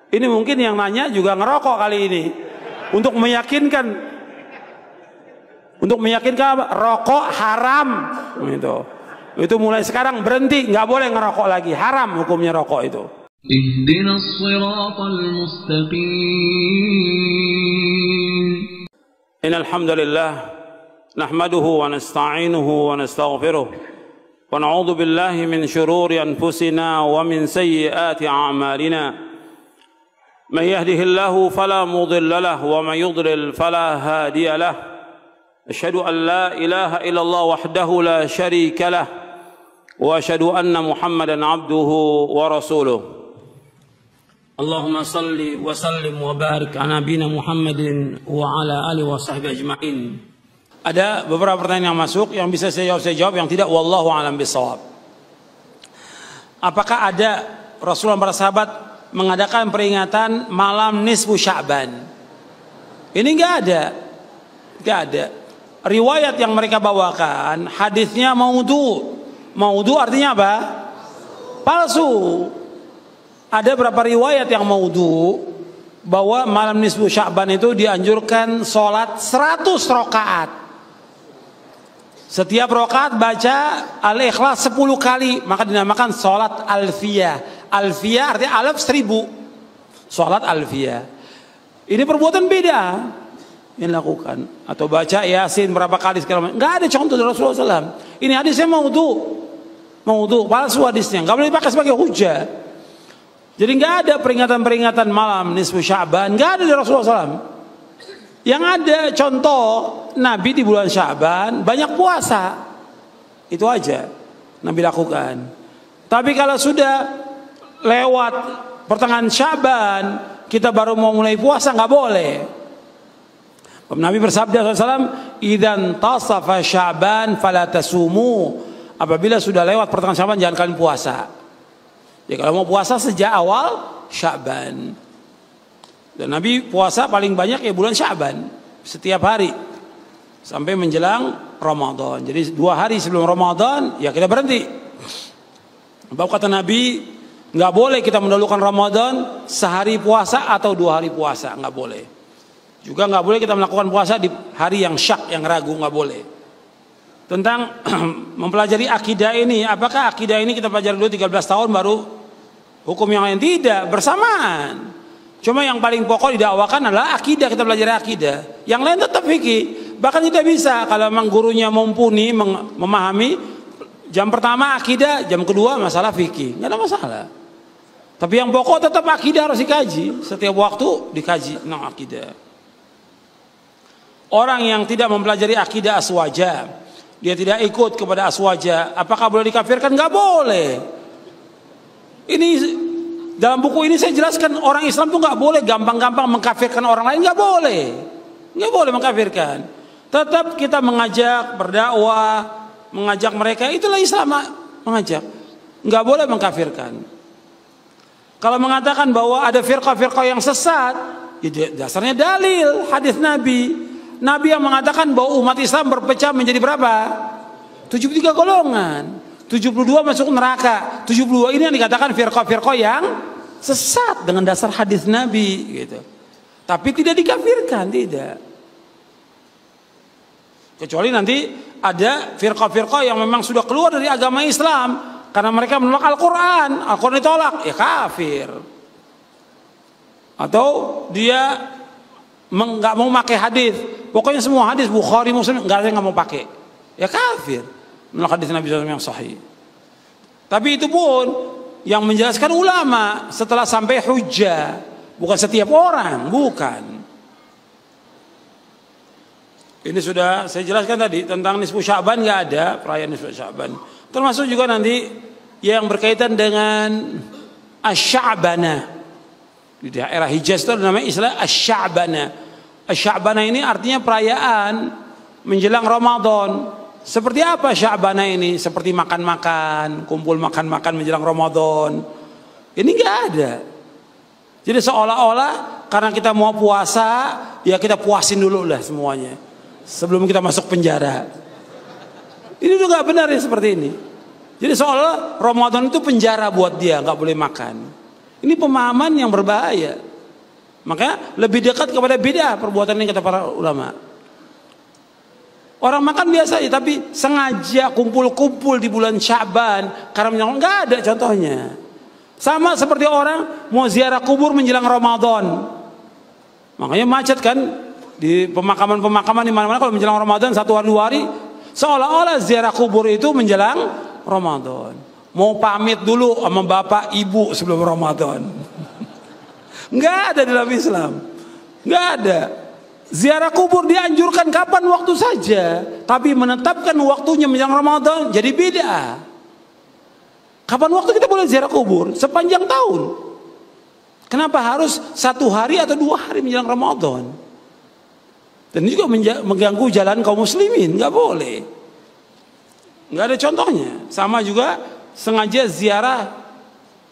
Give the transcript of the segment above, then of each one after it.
Ini mungkin yang nanya juga ngerokok kali ini. Untuk meyakinkan apa? Rokok haram. Itu mulai sekarang berhenti, nggak boleh ngerokok lagi. Haram hukumnya rokok itu. Ihdinas siratal mustaqim. Innal hamdalillah nahmaduhu wa nasta'inuhu wa nastaghfiruh wa na'udzu billahi min shururi anfusina wa min sayyiati a'malina. من يهده الله فلا مضل له ومن يضلل فلا هادي له أشهد أن لا إله إلا الله وحده لا شريك له وأشهد أن محمدا عبده ورسوله اللهم صل وسلم وبارك على نبينا محمد وعلى آله وصحبه أجمعين. Ada beberapa pertanyaan yang masuk, yang bisa saya jawab, yang tidak wallahu a'lam bishawab. Apakah ada Rasulullah para sahabat mengadakan peringatan malam nisfu Sya'ban? Ini enggak ada. Riwayat yang mereka bawakan hadisnya maudhu. Maudhu artinya apa? Palsu. Ada berapa riwayat yang maudhu bahwa malam nisfu Sya'ban itu dianjurkan sholat 100 rakaat. Setiap rakaat baca Al-Ikhlas 10 kali, maka dinamakan sholat alfiyah. Alfiyah artinya alaf 1000. Sholat alfiyah. Ini perbuatan beda yang dilakukan. Atau baca Yasin berapa kali segala macam. Nggak ada contoh dari Rasulullah SAW. Ini hadisnya maudhu, palsu hadisnya. Nggak boleh dipakai sebagai hujah. Jadi nggak ada peringatan-peringatan malam nisfu Sya'ban. Nggak ada dari Rasulullah SAW. Yang ada contoh Nabi di bulan Sya'ban banyak puasa. Itu aja Nabi lakukan. Tapi kalau sudah lewat pertengahan Sya'ban kita baru mau mulai puasa, nggak boleh. Nabi bersabda SAW, "Idzan tasafa Sya'ban fala tasumu." Apabila sudah lewat pertengahan Sya'ban jangan kalian puasa. Ya kalau mau puasa sejak awal Sya'ban. Dan Nabi puasa paling banyak ya bulan Sya'ban, setiap hari sampai menjelang Ramadan. Jadi 2 hari sebelum Ramadan ya kita berhenti. Sebab kata Nabi, nggak boleh kita mendahulukan Ramadan sehari puasa atau 2 hari puasa, nggak boleh. Juga nggak boleh kita melakukan puasa di hari yang syak, yang ragu, nggak boleh. Tentang mempelajari akidah ini, apakah akidah ini kita pelajari dulu 13 tahun baru hukum yang lain? Tidak, bersamaan. Cuma yang paling pokok didakwakan adalah akidah, kita pelajari akidah. Yang lain tetap fikih. Bahkan tidak bisa kalau memang gurunya mumpuni memahami. Jam pertama akidah, jam kedua masalah fikih, nggak ada masalah. Tapi yang pokok tetap akidah harus dikaji. Setiap waktu dikaji tentang akidah. Orang yang tidak mempelajari akidah aswaja, dia tidak ikut kepada aswaja, apakah boleh dikafirkan? Nggak boleh. Ini dalam buku ini saya jelaskan orang Islam tuh nggak boleh gampang-gampang mengkafirkan orang lain, nggak boleh mengkafirkan. Tetap kita mengajak, berdakwah, mengajak mereka, itulah Islam, mengajak. Nggak boleh mengkafirkan. Kalau mengatakan bahwa ada firqah-firqah yang sesat, ya dasarnya dalil hadis Nabi. Nabi yang mengatakan bahwa umat Islam berpecah menjadi berapa? 73 golongan. 72 masuk neraka. 72 ini yang dikatakan firqah-firqah yang sesat dengan dasar hadis Nabi gitu. Tapi tidak dikafirkan, tidak. Kecuali nanti ada firqah-firqah yang memang sudah keluar dari agama Islam karena mereka menolak Al-Quran ditolak, ya kafir. Atau dia nggak mau pakai hadis, pokoknya semua hadis Bukhari Muslim nggak mau pakai, ya kafir. Menolak hadis Nabi SAW yang sahih. Tapi itu pun yang menjelaskan ulama setelah sampai hujjah, bukan setiap orang, bukan. Ini sudah saya jelaskan tadi tentang nisfu Sya'ban, nggak ada perayaan nisfu Sya'ban. Termasuk juga nanti yang berkaitan dengan Asy-Sya'bana. Di daerah Hijaz itu namanya istilah Asy-Sya'bana. Asy-Sya'bana ini artinya perayaan menjelang Ramadan. Seperti apa Sya'bana ini? Seperti makan-makan, kumpul makan-makan menjelang Ramadan. Ini nggak ada. Jadi seolah-olah karena kita mau puasa, ya kita puasin dulu lah semuanya sebelum kita masuk penjara. Ini juga nggak benar ya seperti ini. Jadi seolah Ramadan itu penjara buat dia, nggak boleh makan. Ini pemahaman yang berbahaya. Makanya lebih dekat kepada bid'ah perbuatan ini kata para ulama. Orang makan biasa aja, tapi sengaja kumpul-kumpul di bulan Sya'ban karena menyangka, nggak ada contohnya. Sama seperti orang mau ziarah kubur menjelang Ramadan. Makanya macet kan di pemakaman-pemakaman di mana-mana kalau menjelang Ramadan 1 hari 2 hari, seolah-olah ziarah kubur itu menjelang Ramadan. Mau pamit dulu sama bapak ibu sebelum Ramadan. Nggak ada dalam Islam. Nggak ada. Ziarah kubur dianjurkan kapan waktu saja, tapi menetapkan waktunya menjelang Ramadan jadi beda. Kapan waktu kita boleh ziarah kubur? Sepanjang tahun. Kenapa harus 1 hari atau 2 hari menjelang Ramadan? Dan ini juga mengganggu jalan kaum muslimin, nggak boleh. Nggak ada contohnya. Sama juga sengaja ziarah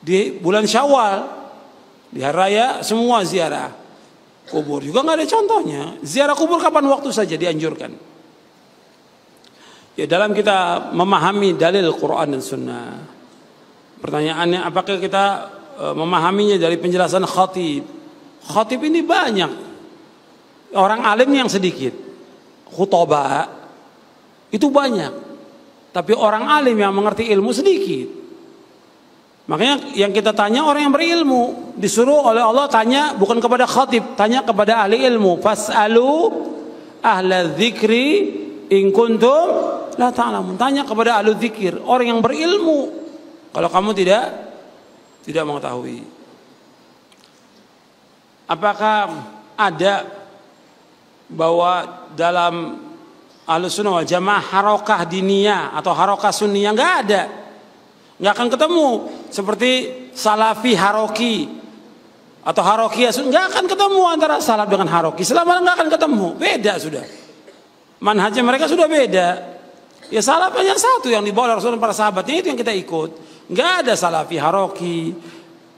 di bulan Syawal, di hari raya semua ziarah kubur juga nggak ada contohnya. Ziarah kubur kapan waktu saja dianjurkan. Ya, dalam kita memahami dalil Quran dan Sunnah, pertanyaannya apakah kita memahaminya dari penjelasan khatib? Khatib ini banyak, orang alim yang sedikit, khutbah itu banyak, tapi orang alim yang mengerti ilmu sedikit. Makanya yang kita tanya orang yang berilmu, disuruh oleh Allah tanya bukan kepada khatib, tanya kepada ahli ilmu. Fas'alu ahla dzikri in kuntum la ta'lamun. Tanya kepada ahli dzikir, orang yang berilmu. Kalau kamu tidak mengetahui. Apakah ada bahwa dalam Ahlussunnah wal Jamaah harokah diniyah atau harokah sunniyah? Nggak ada. Nggak akan ketemu seperti salafi haroki atau harokiyah, nggak akan ketemu antara salaf dengan haroki. Selama nggak akan ketemu, beda sudah. Manhajnya mereka sudah beda. Ya salaf hanya satu yang dibawa oleh Rasulullah para sahabatnya, itu yang kita ikut. Nggak ada salafi haroki,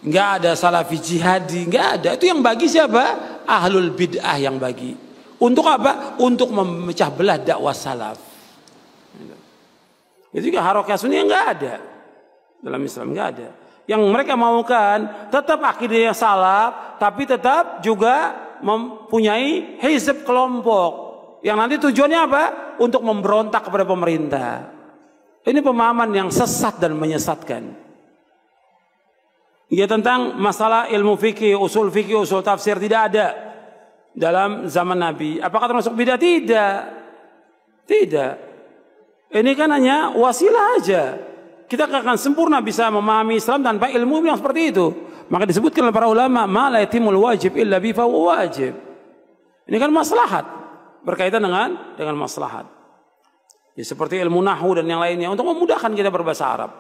nggak ada salafi jihadi, nggak ada. Itu yang bagi siapa? Ahlul bid'ah yang bagi. Untuk apa? Untuk memecah belah dakwah salaf. Itu juga harokiyah sunniyah nggak ada. Dalam Islam nggak ada. Yang mereka maukan tetap akidahnya salaf, tapi tetap juga mempunyai hizb kelompok yang nanti tujuannya apa? Untuk memberontak kepada pemerintah. Ini pemahaman yang sesat dan menyesatkan. Ya, tentang masalah ilmu fikih, usul tafsir tidak ada dalam zaman Nabi. Apakah termasuk bid'ah? Tidak. Ini kan hanya wasilah aja. Kita akan sempurna bisa memahami Islam tanpa ilmu yang seperti itu. Maka disebutkan oleh para ulama, ma la yatimul wajib illa bi fa wajib. Ini kan maslahat, berkaitan dengan maslahat. Ya, seperti ilmu nahwu dan yang lainnya untuk memudahkan kita berbahasa Arab.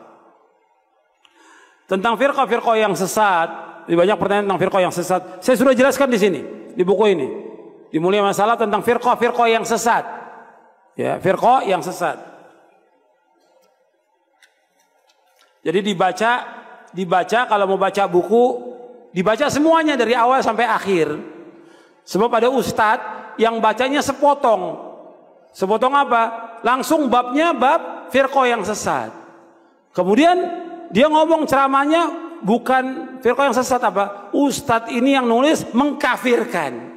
Tentang firqah yang sesat, banyak pertanyaan tentang firqah yang sesat. Saya sudah jelaskan di sini, di buku ini. Dimulai masalah tentang firqah yang sesat. Ya, firqah yang sesat. Jadi dibaca kalau mau baca buku, dibaca semuanya dari awal sampai akhir. Sebab ada ustadz yang bacanya sepotong. Sepotong apa? Langsung babnya bab firqah yang sesat. Kemudian dia ngomong ceramahnya bukan firqah yang sesat apa? Ustadz ini yang nulis mengkafirkan.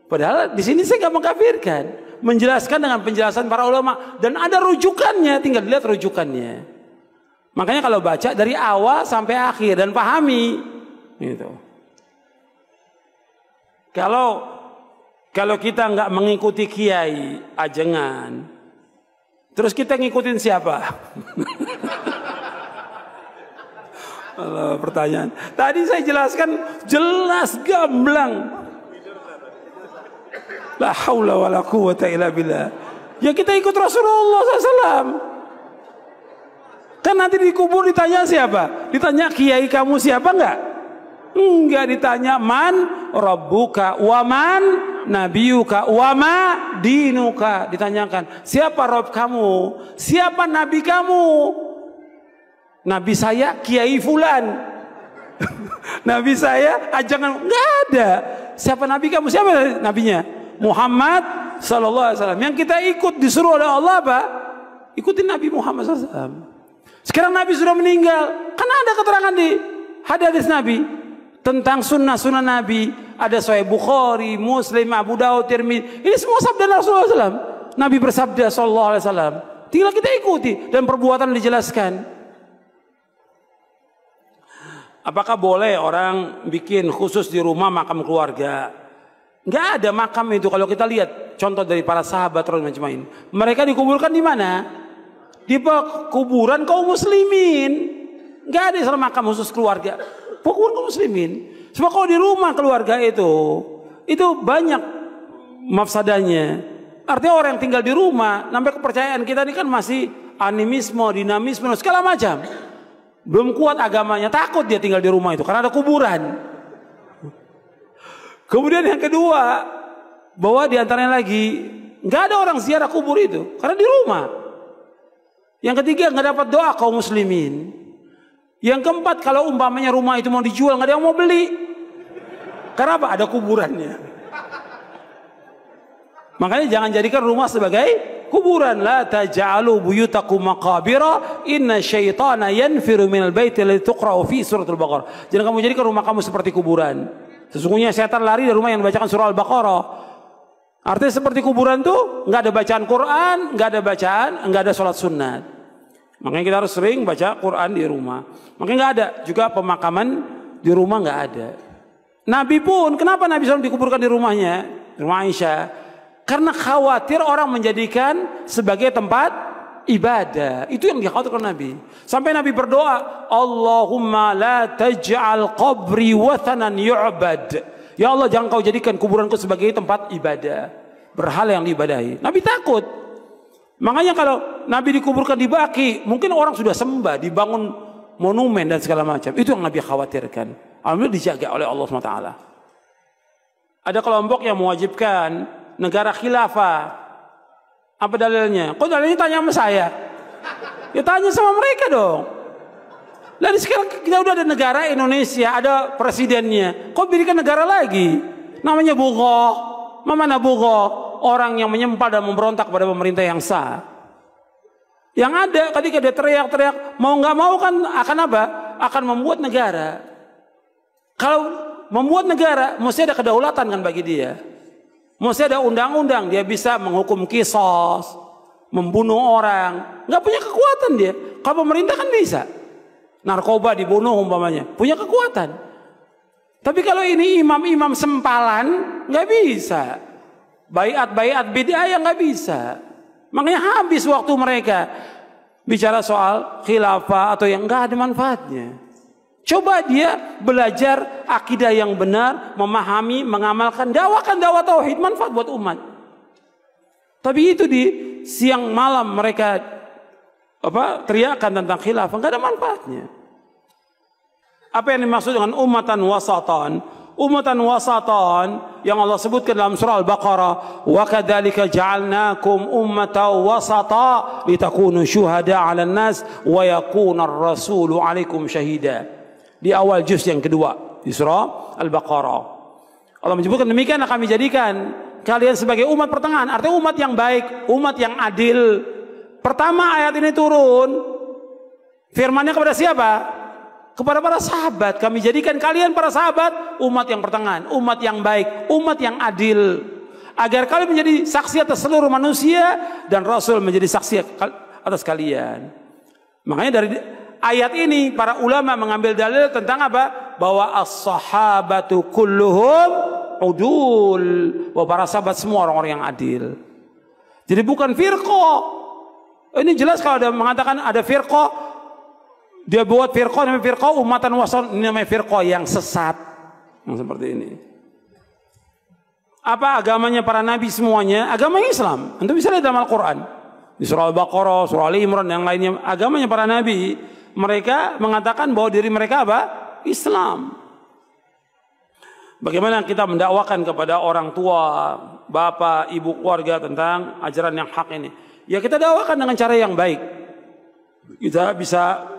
Padahal di sini saya nggak mengkafirkan, menjelaskan dengan penjelasan para ulama dan ada rujukannya, tinggal dilihat rujukannya. Makanya kalau baca dari awal sampai akhir dan pahami, gitu. Kalau kita nggak mengikuti kiai ajengan, terus kita ngikutin siapa? Pertanyaan. Tadi saya jelaskan jelas gamblang. La haula wala quwwata illa billah. Ya kita ikut Rasulullah SAW. Kan nanti dikubur ditanya siapa? Ditanya kiai kamu siapa enggak? Enggak, ditanya man rabbuka wa man nabiyuka wa ma dinuka. Ditanyakan siapa Rob kamu? Siapa nabi kamu? Nabi saya kiai fulan. Nabi saya ajangan, enggak ada. Siapa nabi kamu? Siapa nabinya? Muhammad sallallahu alaihi wasallam. Yang kita ikut disuruh oleh Allah apa? Ikutin Nabi Muhammad sallallahu alaihi wasallam. Sekarang Nabi sudah meninggal, kan ada keterangan di hadis Nabi tentang sunnah-sunnah Nabi. Ada Sahih Bukhari, Muslim, Abu Daud, Tirmidzi. Ini semua sabda Rasulullah SAW. Nabi bersabda sallallahu alaihi wasallam. Tinggal kita ikuti dan perbuatan dijelaskan. Apakah boleh orang bikin khusus di rumah makam keluarga? Nggak ada makam itu. Kalau kita lihat contoh dari para sahabat radhiyallahu anhum, mereka dikuburkan di mana? Di kuburan kaum muslimin. Nggak ada istilah makam khusus keluarga. Kuburan kaum muslimin. Cuma kalau di rumah keluarga itu banyak mafsadanya. Artinya orang yang tinggal di rumah, namanya kepercayaan kita ini kan masih animisme, dinamisme, segala macam. Belum kuat agamanya, takut dia tinggal di rumah itu karena ada kuburan. Kemudian yang kedua, bahwa diantaranya lagi nggak ada orang ziarah kubur itu karena di rumah. Yang ketiga, nggak dapat doa kaum muslimin. Yang keempat, kalau umpamanya rumah itu mau dijual, nggak ada yang mau beli. Karena apa? Ada kuburannya. Makanya jangan jadikan rumah sebagai kuburan. La taj'alu buyutakum maqabira inna syaitana yanfiru minal baiti alladzi tuqra'u fi suratul Baqarah. Jangan kamu jadikan rumah kamu seperti kuburan. Sesungguhnya setan lari dari rumah yang dibacakan surah Al-Baqarah. Artinya seperti kuburan tuh nggak ada bacaan Quran, nggak ada sholat sunat. Makanya kita harus sering baca Quran di rumah. Makanya nggak ada juga pemakaman di rumah, nggak ada. Nabi pun, kenapa Nabi SAW dikuburkan di rumahnya, rumah Aisyah? Karena khawatir orang menjadikan sebagai tempat ibadah. Itu yang dikhawatirkan Nabi. Sampai Nabi berdoa, Allahumma la taj'al qabri wathanan yu'bad. Ya Allah, jangan kau jadikan kuburanku sebagai tempat ibadah, berhala yang diibadahi. Nabi takut. Makanya kalau Nabi dikuburkan di Baqi, mungkin orang sudah sembah, dibangun monumen dan segala macam. Itu yang Nabi khawatirkan. Alhamdulillah dijaga oleh Allah SWT. Ada kelompok yang mewajibkan negara khilafah. Apa dalilnya? Kok dalilnya tanya sama saya? Ya tanya sama mereka dong. Lalu sekarang kita udah ada negara Indonesia, ada presidennya. Kok bikin negara lagi? Namanya Bughoh. Mana Bughoh? Orang yang menyempal dan memberontak pada pemerintah yang sah. Yang ada ketika dia teriak-teriak, mau nggak mau kan akan apa? Akan membuat negara. Kalau membuat negara, mesti ada kedaulatan kan bagi dia. Mesti ada undang-undang, dia bisa menghukum kisos, membunuh orang. Nggak punya kekuatan dia. Kalau pemerintah kan bisa. Narkoba dibunuh umpamanya, punya kekuatan. Tapi kalau ini imam-imam sempalan, nggak bisa. Baiat-baiat bid'ah yang nggak bisa. Makanya habis waktu mereka bicara soal khilafah atau yang nggak ada manfaatnya. Coba dia belajar akidah yang benar, memahami, mengamalkan, dakwakan dakwah tauhid, manfaat buat umat. Tapi itu di siang malam mereka teriakan tentang khilafah, nggak ada manfaatnya. Apa yang dimaksud dengan ummatan wasatan? Ummatan wasatan yang Allah sebutkan dalam surah Al-Baqarah, wa kadzalika ja'alnakum ummatan wasata litakunu syuhada 'alan nas wa yakuna ar-rasulu 'alaikum syahida. Di awal juz yang kedua di surah Al-Baqarah Allah menyebutkan demikian, kami jadikan kalian sebagai umat pertengahan, artinya umat yang baik, umat yang adil. Pertama ayat ini turun firmannya kepada siapa? Kepada para sahabat. Kami jadikan kalian para sahabat umat yang pertengahan, umat yang baik, umat yang adil, agar kalian menjadi saksi atas seluruh manusia dan Rasul menjadi saksi atas kalian. Makanya dari ayat ini para ulama mengambil dalil tentang apa? Bahwa as-sahabatu kulluhum udul, bahwa para sahabat semua orang-orang yang adil. Jadi bukan firqah. Ini jelas kalau ada mengatakan ada firqah, dia buat firqah namanya firqah ummatan wasat, ini namanya firqah yang sesat, yang seperti ini. Apa agamanya para nabi semuanya? Agama Islam. Anda bisa lihat dalam Al-Quran di surah Al-Baqarah, surah Ali Imran, yang lainnya. Agamanya para nabi, mereka mengatakan bahwa diri mereka apa? Islam. Bagaimana kita mendakwakan kepada orang tua, bapak, ibu, keluarga tentang ajaran yang hak ini? Ya kita dakwakan dengan cara yang baik. Kita bisa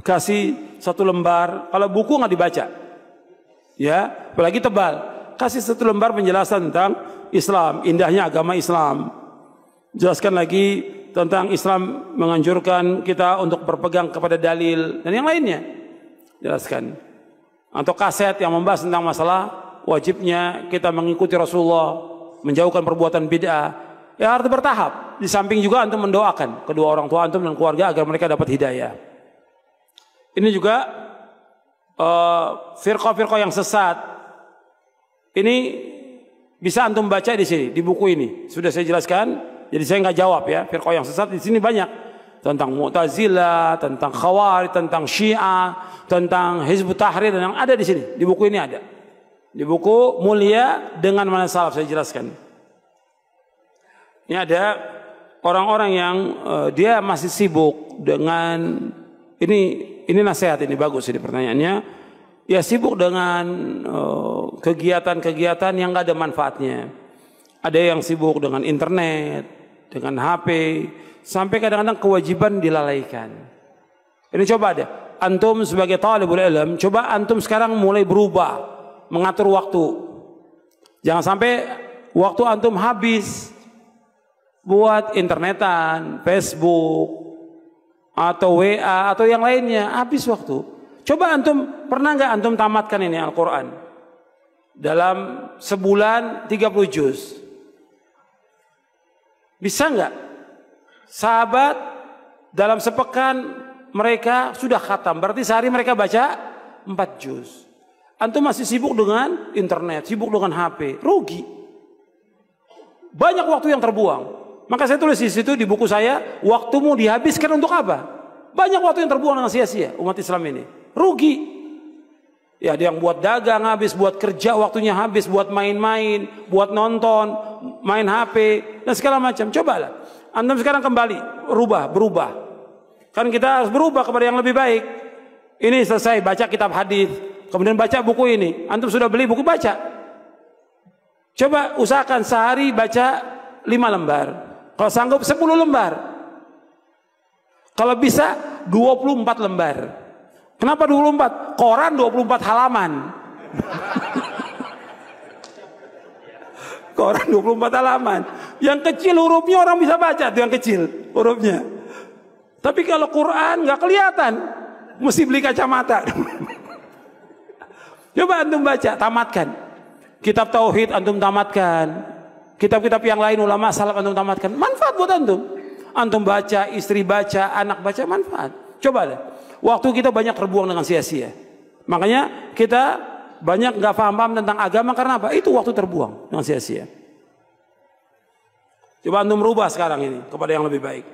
kasih satu lembar, kalau buku nggak dibaca, ya, apalagi tebal, kasih satu lembar penjelasan tentang Islam, indahnya agama Islam. Jelaskan lagi tentang Islam menganjurkan kita untuk berpegang kepada dalil dan yang lainnya. jelaskan. Atau kaset yang membahas tentang masalah wajibnya kita mengikuti Rasulullah, menjauhkan perbuatan bid'ah. Ya harus bertahap. Di samping juga antum mendoakan kedua orang tua antum dan keluarga agar mereka dapat hidayah. Ini juga firqah-firqah yang sesat. Ini bisa antum baca di sini, di buku ini. Sudah saya jelaskan, jadi saya nggak jawab ya. Firqah yang sesat di sini banyak. Tentang Mu'tazilah, tentang Khawarij, tentang Syiah, tentang Hizbut Tahrir, dan yang ada di sini. Di buku ini ada. Di buku Mulia dengan Mana Salaf saya jelaskan. Ini ada orang-orang yang dia masih sibuk dengan ini nasihat, ini bagus ini pertanyaannya. Ya sibuk dengan kegiatan-kegiatan yang nggak ada manfaatnya. Ada yang sibuk dengan internet, dengan HP, sampai kadang-kadang kewajiban dilalaikan. Ini coba deh, antum sebagai talibul ilm, coba antum sekarang mulai berubah, mengatur waktu. Jangan sampai waktu antum habis buat internetan, Facebook, atau WA, atau yang lainnya, habis waktu. Coba antum, pernah nggak antum tamatkan ini Al-Quran? Dalam sebulan 30 juz. Bisa nggak? Sahabat dalam sepekan mereka sudah khatam. Berarti sehari mereka baca 4 juz. Antum masih sibuk dengan internet, sibuk dengan HP. Rugi. Banyak waktu yang terbuang. Maka saya tulis di situ di buku saya, waktumu dihabiskan untuk apa? Banyak waktu yang terbuang dengan sia-sia umat Islam ini. Rugi. Ya ada yang buat dagang habis, buat kerja waktunya habis, buat main-main, buat nonton, main HP, dan segala macam. Cobalah. Antum sekarang kembali, berubah. Kan kita harus berubah kepada yang lebih baik. Ini selesai baca kitab hadis, kemudian baca buku ini. Antum sudah beli buku, baca. Coba usahakan sehari baca 5 lembar. Kalau sanggup 10 lembar. Kalau bisa 24 lembar. Kenapa 24? Koran 24 halaman. Koran 24 halaman. Yang kecil hurufnya orang bisa baca tuh, yang kecil hurufnya. Tapi kalau Quran nggak kelihatan, mesti beli kacamata. Coba antum baca, tamatkan. Kitab tauhid antum tamatkan. Kitab-kitab yang lain ulama salaf antum tamatkan. Manfaat buat antum. Antum baca, istri baca, anak baca, manfaat. Coba deh. Waktu kita banyak terbuang dengan sia-sia. Makanya kita banyak nggak paham tentang agama karena apa? Itu waktu terbuang dengan sia-sia. Coba antum merubah sekarang ini kepada yang lebih baik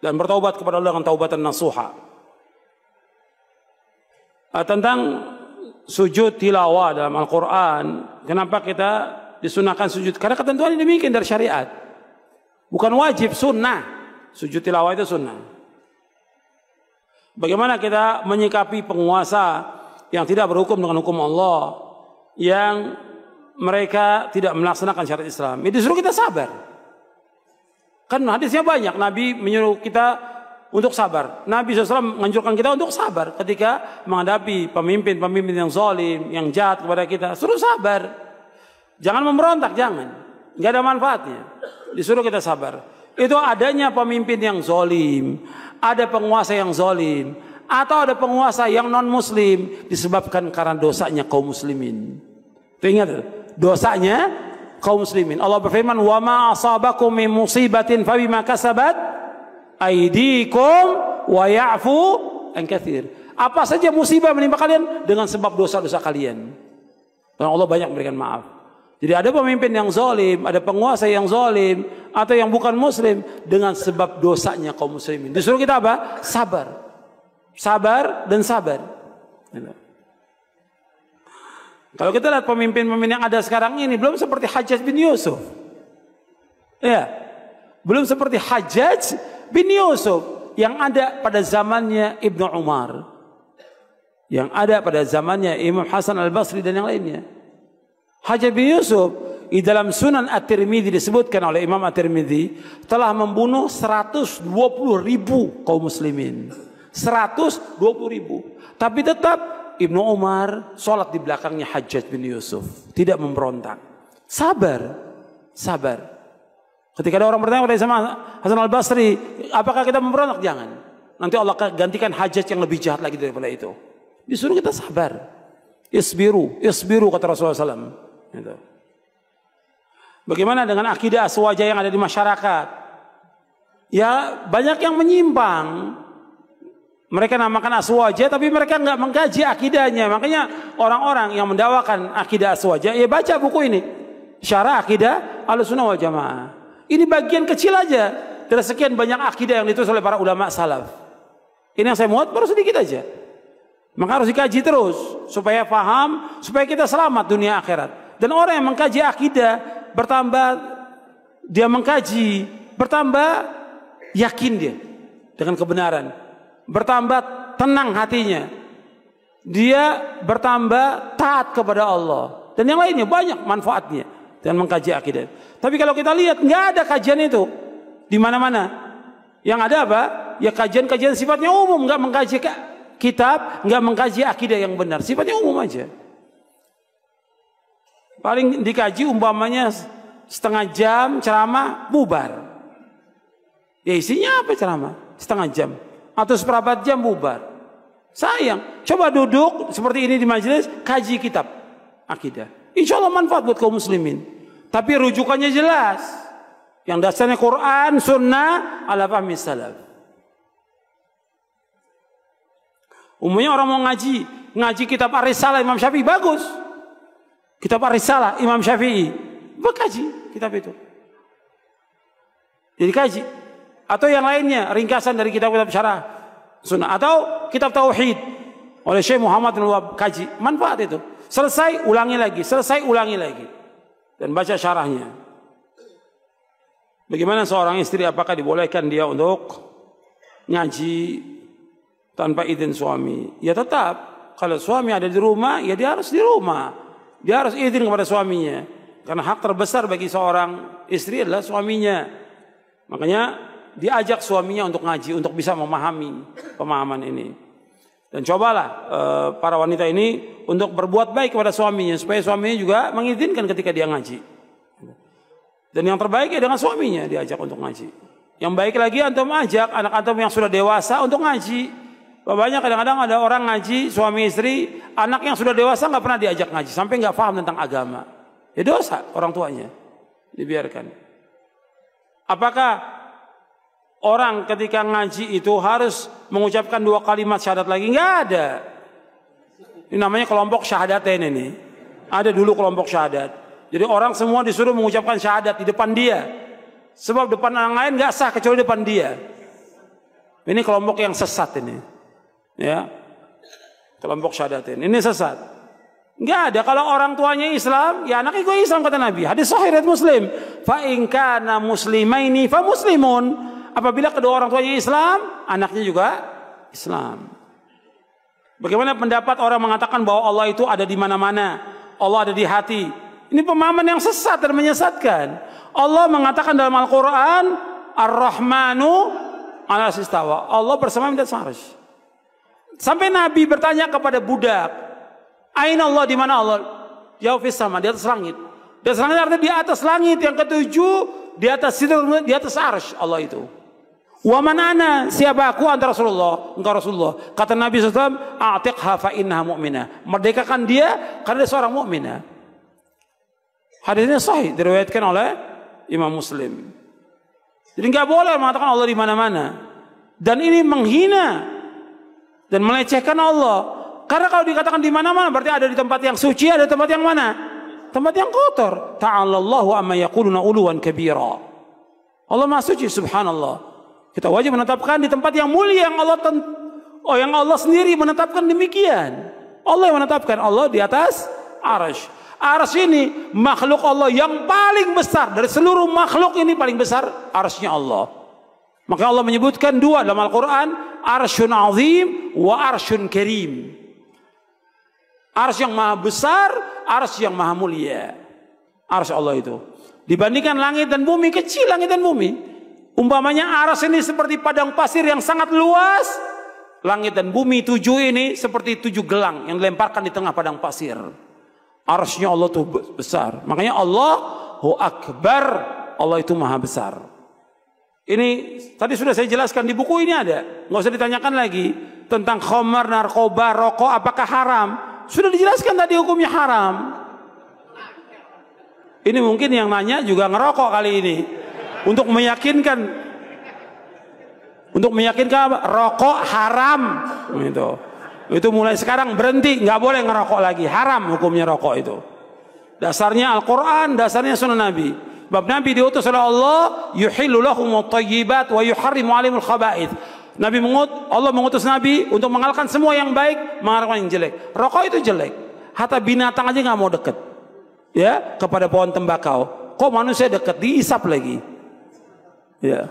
dan bertaubat kepada Allah dengan taubatan nasuha. Tentang sujud tilawah dalam Al-Quran, kenapa kita disunahkan sujud? Karena ketentuan ini demikian dari syariat. Bukan wajib, sunnah. Sujud tilawah itu sunnah. Bagaimana kita menyikapi penguasa yang tidak berhukum dengan hukum Allah, yang mereka tidak melaksanakan syariat Islam? Itu disuruh kita sabar. Kan hadisnya banyak, Nabi menyuruh kita untuk sabar. Nabi SAW menganjurkan kita untuk sabar ketika menghadapi pemimpin-pemimpin yang zalim, yang jahat kepada kita. Suruh sabar. Jangan memberontak, jangan. Nggak ada manfaatnya. Disuruh kita sabar. Itu adanya pemimpin yang zalim, ada penguasa yang zalim, atau ada penguasa yang non muslim disebabkan karena dosanya kaum muslimin. Itu ingat, dosanya kaum muslimin. Allah berfirman, "Wa ma asabakum min musibatin fabima kasabat aydikum wa ya'fu an katsir." Apa saja musibah menimpa kalian dengan sebab dosa-dosa kalian. Dan Allah banyak memberikan maaf. Jadi ada pemimpin yang zalim, ada penguasa yang zalim, atau yang bukan muslim dengan sebab dosanya kaum muslimin. Disuruh kita apa? Sabar. Sabar dan sabar. Kalau kita lihat pemimpin-pemimpin yang ada sekarang ini belum seperti Hajjaj bin Yusuf. Ya. Belum seperti Hajjaj bin Yusuf yang ada pada zamannya Ibnu Umar. Yang ada pada zamannya Imam Hasan Al-Basri dan yang lainnya. Hajjaj bin Yusuf di dalam Sunan At-Tirmidzi disebutkan oleh Imam At-Tirmidzi telah membunuh 120.000 kaum muslimin. 120.000. Tapi tetap Ibnu Umar sholat di belakangnya Hajjaj bin Yusuf, tidak memberontak. Sabar, sabar. Ketika ada orang bertanya kepada Hasan Al-Basri, apakah kita memberontak? Jangan. Nanti Allah akan gantikan Hajjaj yang lebih jahat lagi daripada itu. Disuruh kita sabar. Isbiru, isbiru kata Rasulullah SAW. Gitu. Bagaimana dengan akidah aswaja yang ada di masyarakat? Ya banyak yang menyimpang. Mereka namakan aswaja tapi mereka nggak mengkaji akidahnya. Makanya orang-orang yang mendakwakan akidah aswaja, ya baca buku ini. Syarah akidah Ahlussunnah wal Jamaah. Ini bagian kecil aja dari sekian banyak akidah yang ditulis oleh para ulama salaf. Ini yang saya muat baru sedikit aja. Maka harus dikaji terus supaya paham, supaya kita selamat dunia akhirat. Dan orang yang mengkaji akidah bertambah, dia mengkaji bertambah yakin dia dengan kebenaran, bertambah tenang hatinya, dia bertambah taat kepada Allah dan yang lainnya banyak manfaatnya dengan mengkaji akidah. Tapi kalau kita lihat nggak ada kajian itu di mana-mana. Yang ada apa? Ya kajian-kajian sifatnya umum, nggak mengkaji kitab, nggak mengkaji akidah yang benar, sifatnya umum aja. Paling dikaji umpamanya setengah jam ceramah bubar. Ya isinya apa ceramah? Setengah jam atau seperempat jam bubar. Sayang. Coba duduk seperti ini di majelis, kaji kitab akidah. Insya Allah manfaat buat kaum muslimin. Tapi rujukannya jelas. Yang dasarnya Quran, Sunnah, ala fahmi salaf. Umumnya orang mau ngaji kitab Ar-Risalah Imam Syafi'i bagus. Kitab Ar-Risalah Imam Syafi'i, berkaji kitab itu. Jadi kaji. Atau yang lainnya, ringkasan dari kitab-kitab syarah Sunnah atau kitab tauhid oleh Syekh Muhammad bin Wahab, kaji, manfaat itu. Selesai ulangi lagi, selesai ulangi lagi dan baca syarahnya. Bagaimana seorang istri, apakah dibolehkan dia untuk ngaji tanpa izin suami? Ya tetap, kalau suami ada di rumah, ya dia harus di rumah. Dia harus izin kepada suaminya. Karena hak terbesar bagi seorang istri adalah suaminya. Makanya diajak suaminya untuk ngaji, untuk bisa memahami pemahaman ini. Dan cobalah para wanita ini untuk berbuat baik kepada suaminya, supaya suaminya juga mengizinkan ketika dia ngaji. Dan yang terbaik ya dengan suaminya diajak untuk ngaji. Yang baik lagi antum ajak anak antum yang sudah dewasa untuk ngaji. Banyak kadang-kadang ada orang ngaji suami istri, anak yang sudah dewasa nggak pernah diajak ngaji sampai nggak paham tentang agama. Ya dosa orang tuanya, dibiarkan. Apakah orang ketika ngaji itu harus mengucapkan 2 kalimat syahadat lagi? Nggak ada. Ini namanya kelompok syahadatain ini. Ada dulu kelompok syahadat. Jadi orang semua disuruh mengucapkan syahadat di depan dia. Sebab depan orang lain nggak sah kecuali depan dia. Ini kelompok yang sesat ini. Ya, kelompok syahadatain ini sesat. Nggak ada. Kalau orang tuanya Islam, ya anaknya juga Islam kata Nabi. Hadis sahih riwayat Muslim. Fa in kana muslimaini fa muslimun. Apabila kedua orang tuanya Islam, anaknya juga Islam. Bagaimana pendapat orang mengatakan bahwa Allah itu ada di mana-mana, Allah ada di hati? Ini pemahaman yang sesat dan menyesatkan. Allah mengatakan dalam Al-Quran, Ar-Rahmanu ala istawa. Allah bersama di atas arsy. Sampai Nabi bertanya kepada budak, Aina Allah, di mana Allah? Jawab fis sama, di atas langit. Di atas langit artinya di atas langit yang ketujuh, di atas sidrah, di atas arsy Allah itu. Wa man ana, siapa aku? Anta Rasulullah, engkau Rasulullah. Kata Nabi SAW, a'tiqha fa innaha mu'minah. Merdekakan dia karena dia seorang mukminah. Hadisnya sahih, diriwayatkan oleh Imam Muslim. Jadi nggak boleh mengatakan Allah di mana-mana. Dan ini menghina dan melecehkan Allah. Karena kalau dikatakan di mana-mana berarti ada di tempat yang suci, ada tempat yang mana? Tempat yang kotor. Ta'alallahu amma yaquluna uluwan kabira. Allah Maha Suci, subhanallah. Kita wajib menetapkan di tempat yang mulia yang yang Allah sendiri menetapkan demikian. Allah yang menetapkan, Allah di atas arsy. Arsy ini makhluk Allah yang paling besar dari seluruh makhluk ini, paling besar arsy-nya Allah. Maka Allah menyebutkan 2 dalam Al-Quran, arsyun azim wa arsyun karim. Arsy yang maha besar, arsy yang maha mulia. Arsy Allah itu dibandingkan langit dan bumi, kecil langit dan bumi. Umpamanya arsy ini seperti padang pasir yang sangat luas, langit dan bumi 7 ini seperti 7 gelang yang dilemparkan di tengah padang pasir. Arsy-nya Allah itu besar. Makanya Allahu Akbar, Allah itu maha besar. Ini tadi sudah saya jelaskan di buku ini ada, nggak usah ditanyakan lagi. tentang khamar, narkoba, rokok apakah haram? Sudah dijelaskan tadi hukumnya haram. Ini mungkin yang nanya juga ngerokok kali ini. Untuk meyakinkan apa? Rokok haram. Itu mulai sekarang berhenti, nggak boleh ngerokok lagi. Haram hukumnya rokok itu. Dasarnya Al-Quran, dasarnya Sunnah Nabi. Bab Nabi diutus oleh Allah, yuhillu lahumut thayyibat wa yuharrimu alimul khaba'ith. Allah mengutus Nabi untuk menghalalkan semua yang baik, mengharamkan yang jelek. Rokok itu jelek. Hatta binatang aja nggak mau deket. Ya, kepada pohon tembakau. Kok manusia deket, diisap lagi. Ya.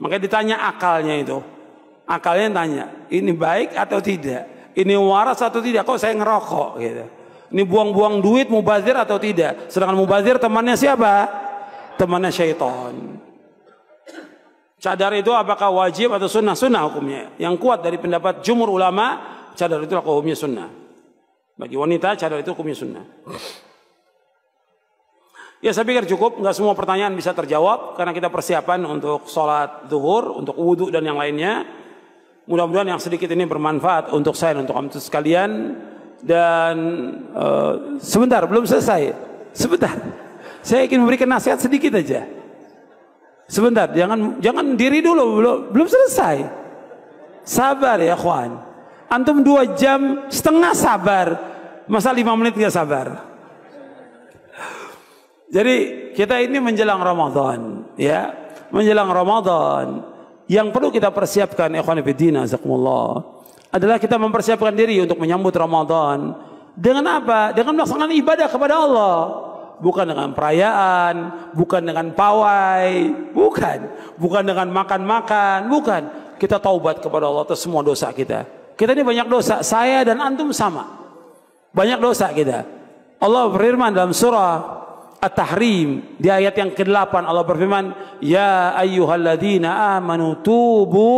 Makanya ditanya akalnya itu. Akalnya tanya, ini baik atau tidak? Ini waras atau tidak? Kok saya ngerokok gitu. Ini buang-buang duit, mubazir atau tidak? Sedangkan mubazir temannya siapa? Temannya syaitan. Cadar itu apakah wajib atau sunnah? Sunnah hukumnya. Yang kuat dari pendapat jumhur ulama, cadar itu hukumnya sunnah. Bagi wanita, cadar itu hukumnya sunnah. Ya saya pikir cukup, nggak semua pertanyaan bisa terjawab karena kita persiapan untuk sholat zuhur, untuk wudhu dan yang lainnya. Mudah-mudahan yang sedikit ini bermanfaat untuk saya dan untuk kamu sekalian. Dan sebentar, belum selesai. Sebentar, saya ingin memberikan nasihat sedikit aja. Sebentar, jangan diri dulu, belum selesai. Sabar ya kawan. Antum 2,5 jam sabar, masa 5 menit nggak sabar? Jadi kita ini menjelang Ramadan, ya, menjelang Ramadan, yang perlu kita persiapkan, ikhwan fillah, jazakumullah, adalah kita mempersiapkan diri untuk menyambut Ramadan. Dengan apa? Dengan melaksanakan ibadah kepada Allah, bukan dengan perayaan, bukan dengan pawai, bukan dengan makan-makan, bukan. Kita taubat kepada Allah atas semua dosa kita. Kita ini banyak dosa, saya dan antum sama, banyak dosa kita. Allah berfirman dalam surah At-Tahrim di ayat yang ke-8, Allah berfirman, ya ayyuhalladzina amanu tubu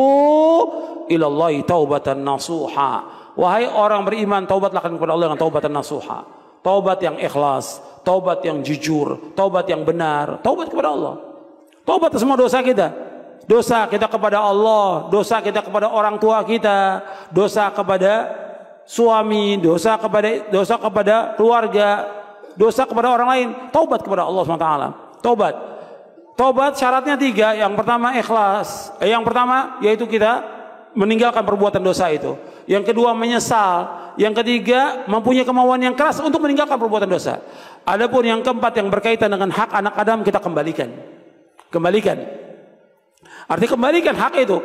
ilallahi taubatan nasuha. Wahai orang beriman, taubatlah kepada Allah dengan taubatan nasuha. Taubat yang ikhlas, taubat yang jujur, taubat yang benar, taubat kepada Allah. Taubat semua dosa kita. Dosa kita kepada Allah, dosa kita kepada orang tua kita, dosa kepada suami, dosa kepada keluarga, dosa kepada orang lain. Taubat kepada Allah SWT. Taubat syaratnya 3. Yang pertama ikhlas. Yang pertama yaitu kita meninggalkan perbuatan dosa itu. Yang kedua menyesal. Yang ketiga mempunyai kemauan yang keras untuk meninggalkan perbuatan dosa. Adapun yang keempat yang berkaitan dengan hak anak Adam, kita kembalikan. Artinya kembalikan hak itu.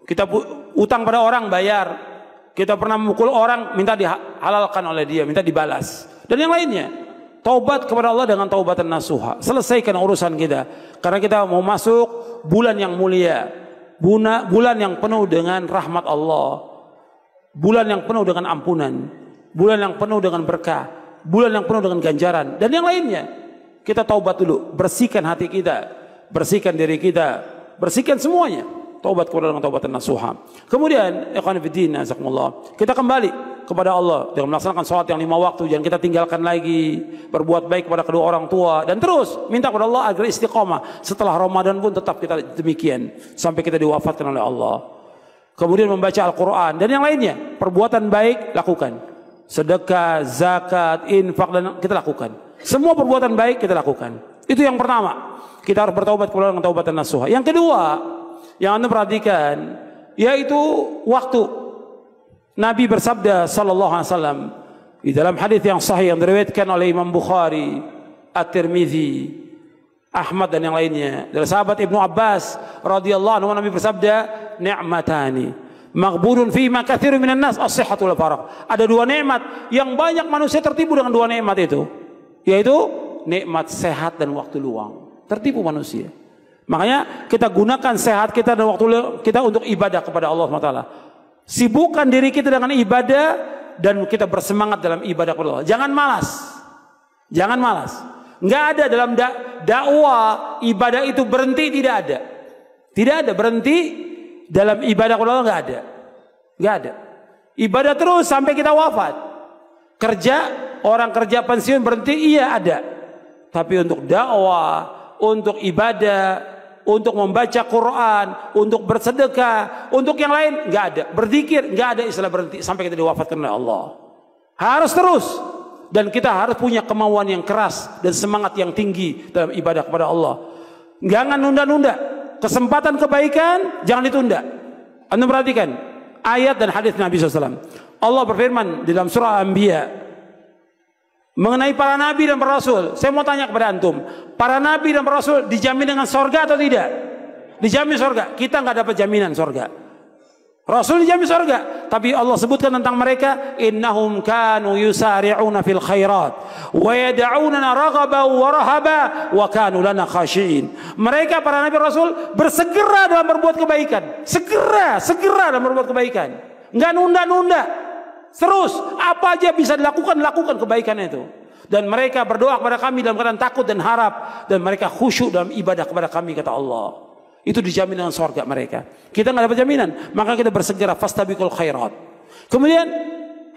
Kita utang pada orang, bayar. Kita pernah memukul orang, minta dihalalkan oleh dia, minta dibalas. Dan yang lainnya, taubat kepada Allah dengan taubatan nasuha. Selesaikan urusan kita, karena kita mau masuk bulan yang mulia, bulan yang penuh dengan rahmat Allah, bulan yang penuh dengan ampunan, bulan yang penuh dengan berkah, bulan yang penuh dengan ganjaran dan yang lainnya. Kita taubat dulu, bersihkan hati kita, bersihkan diri kita, bersihkan semuanya. Taubat kepada dengan taubatan nasuha. Kemudian ikhwan fillah, jazakumullah, kita kembali kepada Allah dengan melaksanakan sholat yang 5 waktu, jangan kita tinggalkan lagi, berbuat baik kepada kedua orang tua, dan terus minta kepada Allah agar istiqomah. Setelah Ramadan pun tetap kita demikian sampai kita diwafatkan oleh Allah. Kemudian membaca Al-Quran dan yang lainnya, perbuatan baik lakukan, sedekah, zakat, infak, dan kita lakukan. Semua perbuatan baik kita lakukan. Itu yang pertama, kita harus bertaubat kepada dengan taubatan nasuha. Yang kedua yang Anda perhatikan yaitu waktu. Nabi bersabda sallallahu alaihi wasallam di dalam hadis yang sahih yang diriwayatkan oleh Imam Bukhari, At-Tirmidzi, Ahmad dan yang lainnya dari sahabat Ibnu Abbas radhiyallahu anhu, Nabi bersabda, ni'matani maghbunun fima katsirun minan nas as-sihhatu wal faragh. Ada 2 nikmat yang banyak manusia tertipu dengan 2 nikmat itu, yaitu nikmat sehat dan waktu luang. Tertipu manusia. Makanya kita gunakan sehat kita dan waktu kita untuk ibadah kepada Allah SWT. Sibukkan diri kita dengan ibadah dan kita bersemangat dalam ibadah kepada Allah. Jangan malas. Jangan malas. Nggak ada dalam dakwah ibadah itu berhenti, tidak ada. Tidak ada berhenti dalam ibadah kepada Allah, nggak ada. Nggak ada. Ibadah terus sampai kita wafat. Kerja, orang kerja pensiun berhenti, iya ada. Tapi untuk dakwah, untuk ibadah, untuk membaca Quran, untuk bersedekah, untuk yang lain nggak ada. Berzikir nggak ada istilah berhenti sampai kita diwafatkan oleh Allah. Harus terus, dan kita harus punya kemauan yang keras dan semangat yang tinggi dalam ibadah kepada Allah. Jangan nunda-nunda kesempatan kebaikan, jangan ditunda. Anda perhatikan ayat dan hadis Nabi SAW. Allah berfirman di dalam surah Al-Anbiya mengenai para nabi dan para rasul. Saya mau tanya kepada antum, para nabi dan para rasul dijamin dengan sorga atau tidak? Dijamin sorga. Kita nggak dapat jaminan sorga. Rasul dijamin sorga, tapi Allah sebutkan tentang mereka, innahum kanu yusari'una fil khairat wa yad'unana raghaban wa rahaba wa kanu lana khashi'in. Mereka para nabi rasul bersegera dalam berbuat kebaikan, segera dalam berbuat kebaikan, nggak nunda-nunda. Terus apa aja bisa dilakukan, lakukan kebaikan itu. Dan mereka berdoa kepada kami dalam keadaan takut dan harap, dan mereka khusyuk dalam ibadah kepada kami, kata Allah. Itu dijamin dengan surga mereka. Kita nggak dapat jaminan, maka kita bersegera fastabiqul khairat. Kemudian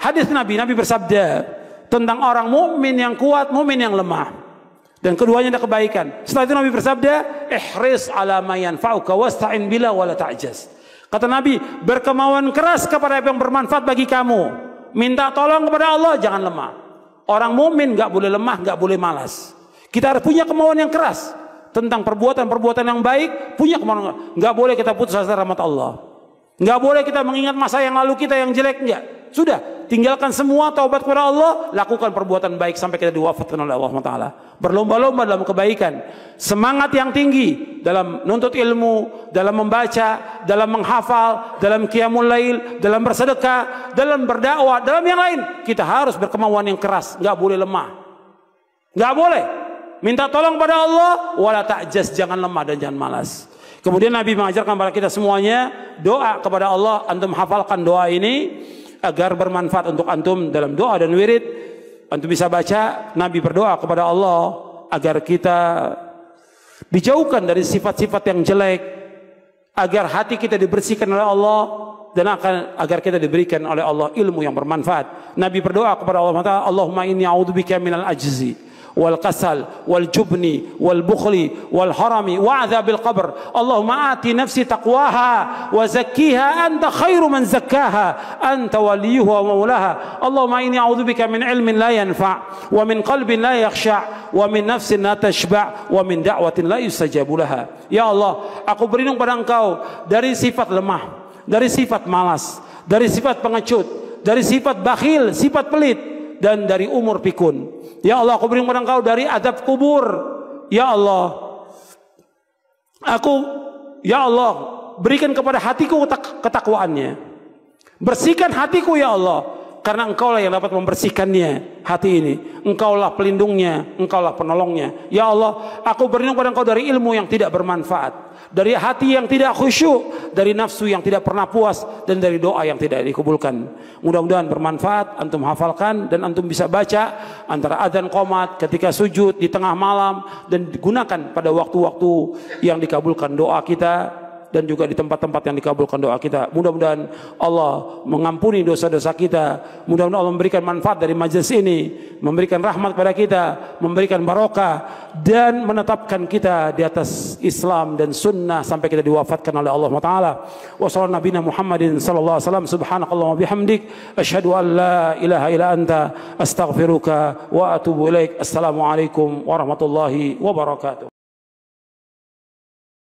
hadis Nabi bersabda tentang orang mukmin yang kuat, mukmin yang lemah, dan keduanya ada kebaikan. Setelah itu Nabi bersabda, ihris ala ma yanfa'uka wasta'in bila wala ta'jaz. Kata Nabi, berkemauan keras kepada apa yang bermanfaat bagi kamu. Minta tolong kepada Allah, jangan lemah. Orang mukmin nggak boleh lemah, nggak boleh malas. Kita harus punya kemauan yang keras tentang perbuatan-perbuatan yang baik, punya kemauan. Nggak boleh kita putus asa rahmat Allah. Nggak boleh kita mengingat masa yang lalu kita yang jelek, enggak. Sudah, tinggalkan semua, taubat kepada Allah, lakukan perbuatan baik sampai kita diwafatkan oleh Allah SWT. Berlomba-lomba dalam kebaikan, semangat yang tinggi dalam menuntut ilmu, dalam membaca, dalam menghafal, dalam qiyamul lail, dalam bersedekah, dalam berdakwah, dalam yang lain. Kita harus berkemauan yang keras, nggak boleh lemah, nggak boleh. Minta tolong pada Allah, wala ta'jaz, jangan lemah dan jangan malas. Kemudian Nabi mengajarkan kepada kita semuanya doa kepada Allah. Antum hafalkan doa ini agar bermanfaat untuk antum dalam doa dan wirid. Antum bisa baca, Nabi berdoa kepada Allah agar kita dijauhkan dari sifat-sifat yang jelek, agar hati kita dibersihkan oleh Allah, dan agar kita diberikan oleh Allah ilmu yang bermanfaat. Nabi berdoa kepada Allah, Allahumma inni a'udzubika minal ajzi wal kasal wal jubni wal bukhli wal harami wa adzabil qabr. Allahumma ati nafsi taqwaha wa zakkiha anta khairu man zakkaha anta waliyuha wa maulaha. Allahumma inni a'udzubika min ilmin la yanfa' wa min qalbin la yakhsha' wa min nafsin la tashba' wa min da'watin la yustajabu laha. Ya Allah, aku berlindung pada Engkau dari sifat lemah, dari sifat malas, dari sifat pengecut, dari sifat bakhil, sifat pelit, dan dari umur pikun. Ya Allah, aku berlindung pada Engkau dari azab kubur. Ya Allah, ya Allah, berikan kepada hatiku ketakwaannya. Bersihkan hatiku ya Allah, karena Engkaulah yang dapat membersihkannya hati ini. Engkaulah pelindungnya, Engkaulah penolongnya. Ya Allah, aku berlindung pada Engkau dari ilmu yang tidak bermanfaat, dari hati yang tidak khusyuk, dari nafsu yang tidak pernah puas, dan dari doa yang tidak dikabulkan. Mudah-mudahan bermanfaat, antum hafalkan, dan antum bisa baca antara adzan qomat, ketika sujud, di tengah malam, dan digunakan pada waktu-waktu yang dikabulkan doa kita, dan juga di tempat-tempat yang dikabulkan doa kita. Mudah-mudahan Allah mengampuni dosa-dosa kita. Mudah-mudahan Allah memberikan manfaat dari majelis ini, memberikan rahmat pada kita, memberikan barokah, dan menetapkan kita di atas Islam dan sunnah sampai kita diwafatkan oleh Allah Taala. Wa sallallahu nabiyana Muhammadin sallallahu alaihi wasallam. Subhanakallahumma bihamdik, asyhadu an la ilaha illa anta, astaghfiruka wa atubu ilaik. Assalamualaikum warahmatullahi wabarakatuh.